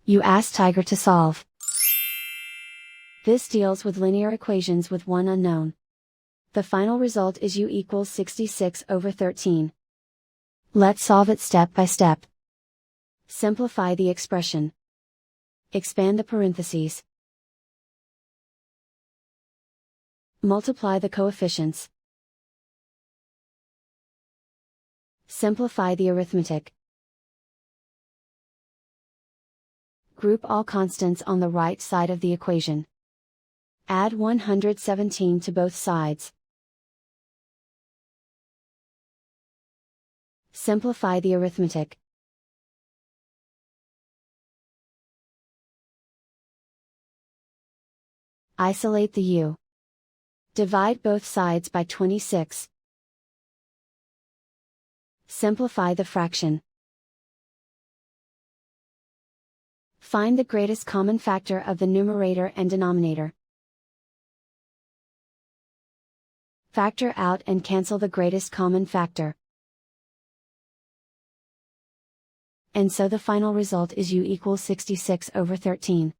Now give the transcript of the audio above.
You ask Tiger to solve. This deals with linear equations with one unknown. The final result is u equals 66/13. Let's solve it step by step. Simplify the expression. Expand the parentheses. Multiply the coefficients. Simplify the arithmetic. Group all constants on the right side of the equation. Add 117 to both sides. Simplify the arithmetic. Isolate the u. Divide both sides by 26. Simplify the fraction. Find the greatest common factor of the numerator and denominator. Factor out and cancel the greatest common factor. And so the final result is u equals 66/13.